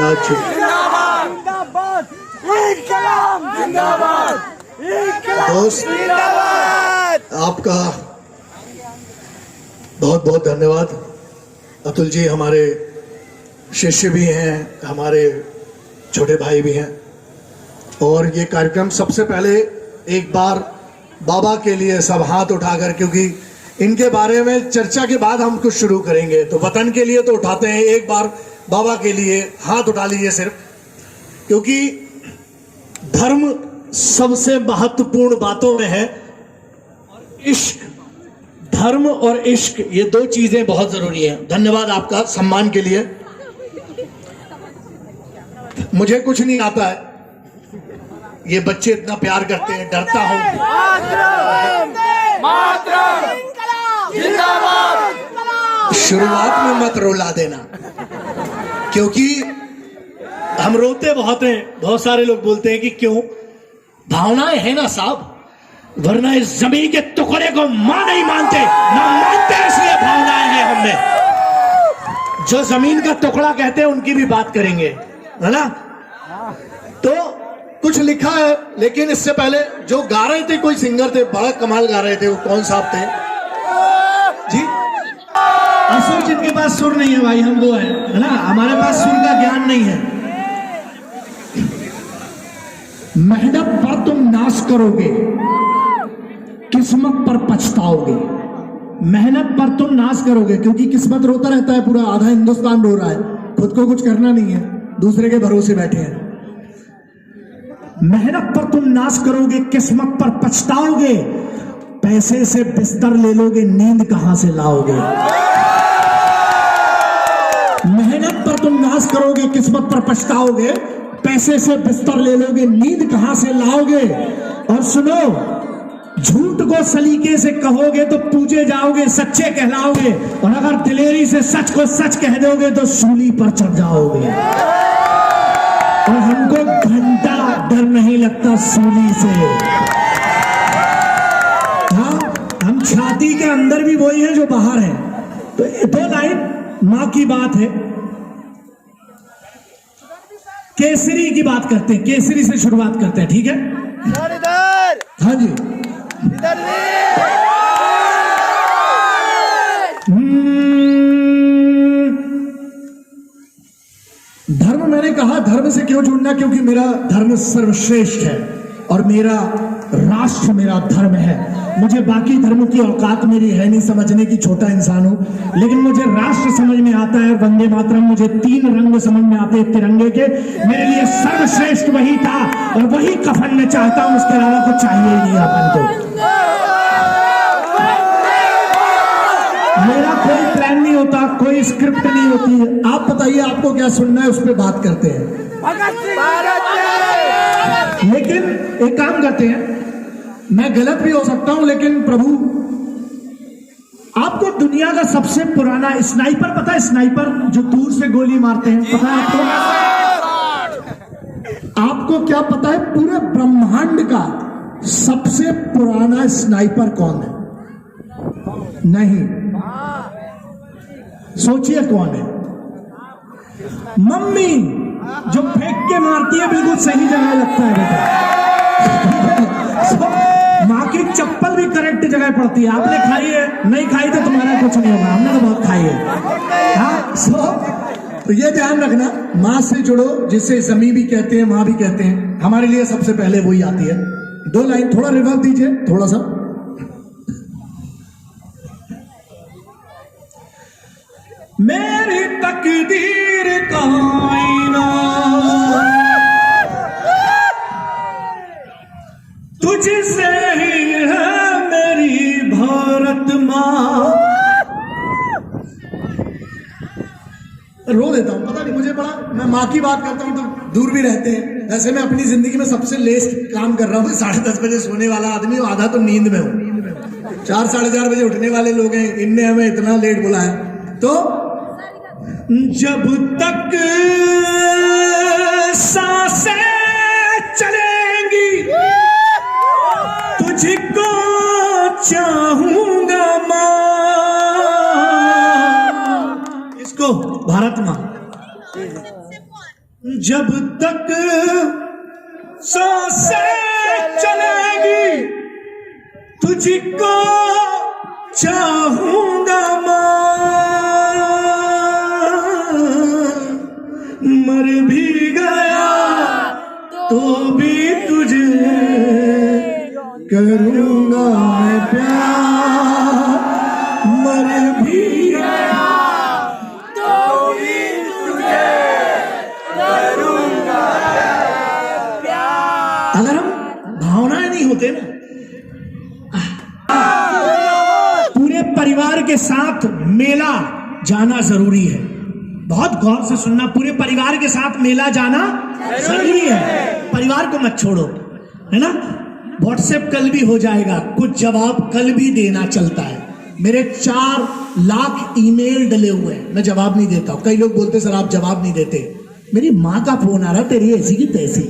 आज दोस्त आपका बहुत बहुत धन्यवाद। अतुल जी हमारे शिष्य भी हैं, हमारे छोटे भाई भी हैं, और ये कार्यक्रम सबसे पहले एक बार बाबा के लिए सब हाथ उठाकर, क्योंकि इनके बारे में चर्चा के बाद हम कुछ शुरू करेंगे, तो वतन के लिए तो उठाते हैं, एक बार बाबा के लिए हाथ उठा लीजिए सिर्फ, क्योंकि धर्म सबसे महत्वपूर्ण बातों में है। इश्क, धर्म और इश्क ये दो चीजें बहुत जरूरी हैं। धन्यवाद आपका सम्मान के लिए। मुझे कुछ नहीं आता है, ये बच्चे इतना प्यार करते हैं, डरता हूं। शुरुआत में मत रुला देना, क्योंकि हम रोते बहुत हैं। बहुत सारे लोग बोलते हैं कि क्यों, भावनाएं हैं ना साहब, वरना इस जमीन के टुकड़े को मां नहीं मानते, ना मानते इसलिए भावनाएं हैं हमने। जो जमीन का टुकड़ा कहते हैं उनकी भी बात करेंगे, है ना। तो कुछ लिखा है, लेकिन इससे पहले जो गा रहे थे, कोई सिंगर थे, बड़ा कमाल गा रहे थे, वो कौन साहब थे जी? असुर जिनके पास सुर नहीं है भाई, हम वो है ना, हमारे पास सुर का ज्ञान नहीं है। मेहनत पर तुम नाश करोगे, किस्मत पर पछताओगे। मेहनत पर तुम नाश करोगे, क्योंकि किस्मत रोता रहता है, पूरा आधा हिंदुस्तान रो रहा है, खुद को कुछ करना नहीं है, दूसरे के भरोसे बैठे हैं। मेहनत पर तुम नाश करोगे, किस्मत पर पछताओगे। पैसे से बिस्तर ले लोगे, नींद कहां से लाओगे। मेहनत पर तुम नाश करोगे, किस्मत पर पछताओगे। पैसे से बिस्तर ले लोगे, नींद कहां से लाओगे। और सुनो, झूठ को सलीके से कहोगे तो पूजे जाओगे, सच्चे कहलाओगे। और अगर दिलेरी से सच को सच कह दोगे तो सूली पर चढ़ जाओगे। और हमको घंटा डर नहीं लगता सूली से। हाँ, हम छाती के अंदर भी वही है जो बाहर है। तो दो लाइन मां की बात है। केसरी की बात करते हैं, केसरी से शुरुआत करते हैं, ठीक है? हाँ जी, धर्म, मैंने कहा धर्म से क्यों जुड़ना, क्योंकि मेरा धर्म सर्वश्रेष्ठ है और मेरा राष्ट्र मेरा धर्म है। मुझे बाकी धर्म की औकात मेरी है नहीं, समझने की छोटा इंसान हूं, लेकिन मुझे राष्ट्र समझ में आता है। वंदे मातरम, मुझे 3 रंग समझ में आते हैं तिरंगे के। मेरे लिए सर्वश्रेष्ठ वही था और वही कफन में चाहता हूं, उसके अलावा कुछ चाहिए ही नहीं अपन को। मेरा कोई प्लान नहीं होता, कोई स्क्रिप्ट नहीं होती है। आप बताइए आपको क्या सुनना है, उस पर बात करते हैं। लेकिन एक काम करते हैं, मैं गलत भी हो सकता हूं, लेकिन प्रभु, आपको दुनिया का सबसे पुराना स्नाइपर पता है? स्नाइपर जो दूर से गोली मारते हैं, पता है आपको? आपको क्या पता है पूरे ब्रह्मांड का सबसे पुराना स्नाइपर कौन है? नहीं, सोचिए कौन है? मम्मी जो फेंक के मारती है, बिल्कुल सही जगह लगता है बेटा। माँ की चप्पल भी करेक्ट जगह पड़ती है। आपने खाई है? नहीं खाई तो तुम्हारा कुछ नहीं होगा, हमने तो बहुत खाई है। हाँ, तो ये ध्यान रखना, माँ से जुड़ो, जिसे जमी भी कहते हैं, माँ भी कहते हैं। हमारे लिए सबसे पहले वही आती है। 2 लाइन थोड़ा रिवर्ब दीजिए, थोड़ा सा। मेरी तकदीर का आईना तुझसे ही है मेरी भारत माँ। रो देता हूं, पता नहीं मुझे, बड़ा मैं माँ की बात करता हूं तो दूर भी रहते हैं। वैसे मैं अपनी जिंदगी में सबसे लेस्ट काम कर रहा हूं। 10:30 बजे सोने वाला आदमी हूं, आधा तो नींद में हूं। 4 साढ़े 4 बजे उठने वाले लोग हैं, इनने हमें इतना लेट बुलाया। तो जब तक सांसें चलेंगी तुझको चाहूंगा मां। इसको भारत मां, जब तक सांसें चलेगी तुझको चाहूंगा मर भी गया तो भी तुझे करूंगा मैं प्यार, मर भी गया तो भी तुझे करूंगा प्यार। अगर हम भावनाएं नहीं होते ना, पूरे परिवार के साथ मेला जाना जरूरी है। बहुत गौर से सुनना, पूरे परिवार के साथ मेला जाना जरूरी है। परिवार को मत छोड़ो, है ना। व्हाट्सएप कल भी हो जाएगा, कुछ जवाब कल भी देना चलता है। मेरे 4 लाख ईमेल डले हुए हैं, मैं जवाब नहीं देता हूं। कई लोग बोलते सर आप जवाब नहीं देते। मेरी माँ का फोन आ रहा, तेरी ऐसी की तैसी।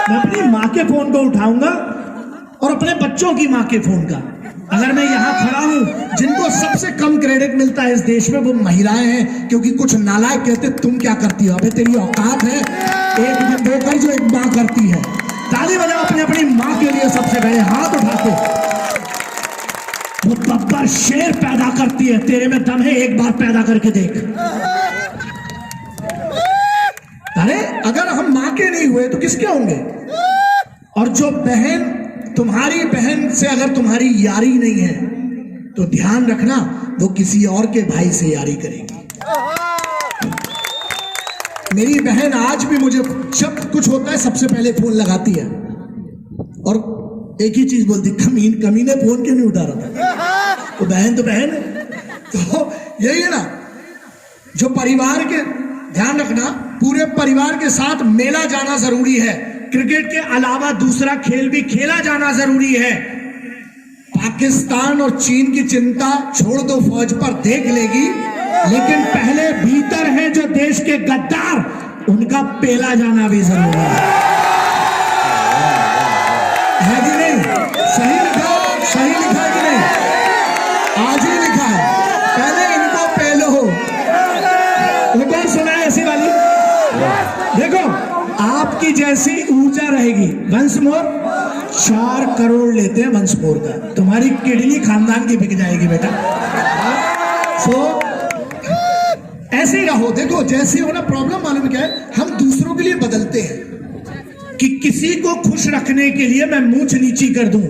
मैं अपनी माँ के फोन को उठाऊंगा और अपने बच्चों की माँ के फोन का। अगर मैं यहां खड़ा हूं, जिनको सबसे कम क्रेडिट मिलता है इस देश में वो महिलाएं हैं, क्योंकि कुछ नालायक कहते तुम क्या करती हो, अबे तेरी औकात है एक दिन दो कर जो एक माँ करती है। ताली बजाओ अपनी अपनी माँ के लिए सबसे पहले, हाथ उठा के। वो बब्बर शेर पैदा करती है, तेरे में दम है, एक बार पैदा करके देख। अरे अगर हम माँ के नहीं हुए तो किसके होंगे। और जो बहन, तुम्हारी बहन से अगर तुम्हारी यारी नहीं है तो ध्यान रखना वो किसी और के भाई से यारी करेगी। मेरी बहन आज भी मुझे जब कुछ होता है सबसे पहले फोन लगाती है और एक ही चीज बोलती, कमीने फोन क्यों नहीं उठा रहा था। तो बहन है। तो यही है ना, जो परिवार के, ध्यान रखना पूरे परिवार के साथ मेला जाना जरूरी है। क्रिकेट के अलावा दूसरा खेल भी खेला जाना जरूरी है। पाकिस्तान और चीन की चिंता छोड़ दो, फौज पर देख लेगी, लेकिन पहले भीतर है जो देश के गद्दार, उनका पेला जाना भी जरूरी है कि नहीं। सही लिखा कि नहीं, आज ही लिखा है, पहले इनको पेलो। एक और सुना है ऐसी वाली, देखो आपकी जैसी ऊर्जा रहेगी। वंस मोर 4 करोड़ लेते हैं वंस मोर का, तुम्हारी किडनी खानदान की बिक जाएगी बेटा। सो ऐसे ही रहो। देखो जैसे हो ना, प्रॉब्लम मालूम क्या है, हम दूसरों के लिए बदलते हैं कि किसी को खुश रखने के लिए मैं मूंछ नीची कर दूं,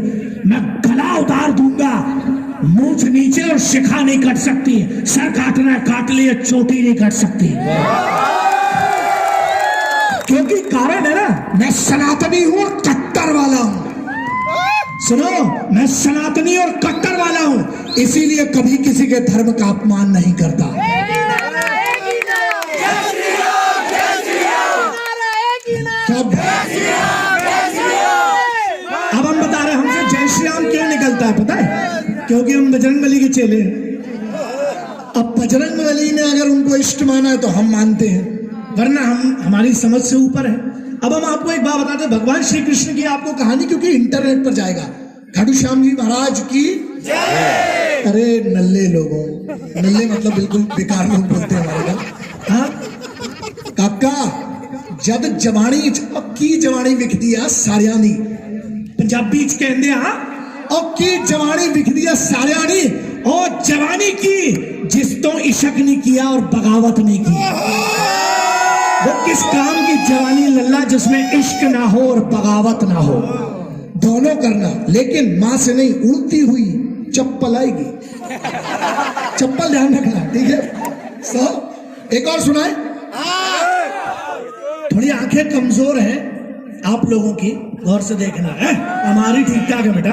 मैं गला उतार दूंगा। मूंछ नीचे और शिखा नहीं कट सकती, सर काटना काट लिए, चोटी नहीं कट सकती। क्योंकि कारण है ना, मैं सनातनी हूं और कट्टर वाला हूं। सुनो, मैं सनातनी और कट्टर वाला हूं, इसीलिए कभी किसी के धर्म का अपमान नहीं करता। अब हम बता रहे, हमसे जय श्री राम क्यों निकलता है पता है? क्योंकि हम बजरंगबली के चेले हैं। अब बजरंगबली ने अगर उनको इष्ट माना है तो हम मानते हैं, वरना हम हमारी समझ से ऊपर है। अब हम आपको एक बात बताते हैं, भगवान श्री कृष्ण की आपको कहानी, क्योंकि इंटरनेट पर जाएगा। खाटू श्याम जी महाराज की जय। अरे नल्ले लोगों, नल्ले मतलब बिल्कुल बेकार लोग बोलते हैं हमारे का। हाँ काका, जद जवानी की जवानी विखदी आ सारिया नी, पंजाबी च कहंदे आ और की जवानी विखदी आ सारिया नी, और जवानी की जिस तो इश्क नहीं किया और बगावत नहीं की। वो किस काम की जवानी लल्ला जिसमें इश्क ना हो और बगावत ना हो। दोनों करना, लेकिन मां से नहीं, उड़ती हुई चप्पल आएगी। चप्पल ध्यान रखना, ठीक है। सो एक और सुनाए, थोड़ी आंखें कमजोर हैं आप लोगों की, गौर से देखना है। हमारी ठीक ठाक है बेटा,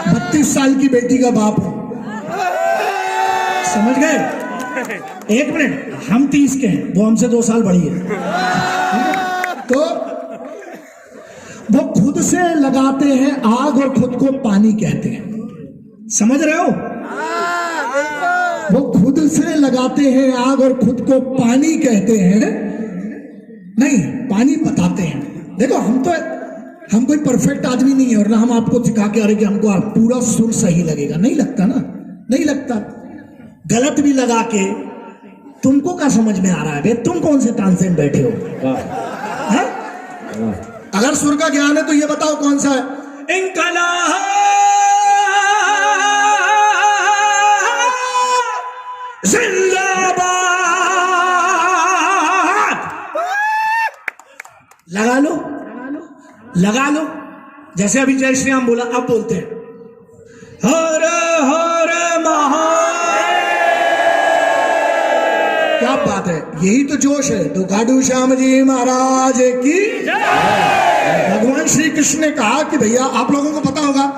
32 साल की बेटी का बाप हूं, समझ गए। एक मिनट, हम 30 के हैं, वो हमसे 2 साल बड़ी है। तो वो खुद से लगाते हैं आग और खुद को पानी कहते हैं, समझ रहे हो? वो खुद से लगाते हैं आग और खुद को पानी कहते हैं, नहीं पानी बताते हैं। देखो हम कोई परफेक्ट आदमी नहीं है, और ना हम आपको सिखा के आ रहे कि हमको पूरा सुर सही लगेगा, नहीं लगता ना, नहीं लगता। गलत भी लगा के तुमको क्या समझ में आ रहा है बे? तुम कौन से तानसेन बैठे हो? हाँ? अगर सुर का ज्ञान है तो ये बताओ कौन सा है? जिंदाबाद। लगा लो, लगा लो। जैसे अभी जय श्री राम बोला, अब बोलते हैं हर हर महादेव। क्या बात है, यही तो जोश है। तो खाटू श्याम जी महाराज की। भगवान श्री कृष्ण ने कहा कि भैया आप लोगों को पता होगा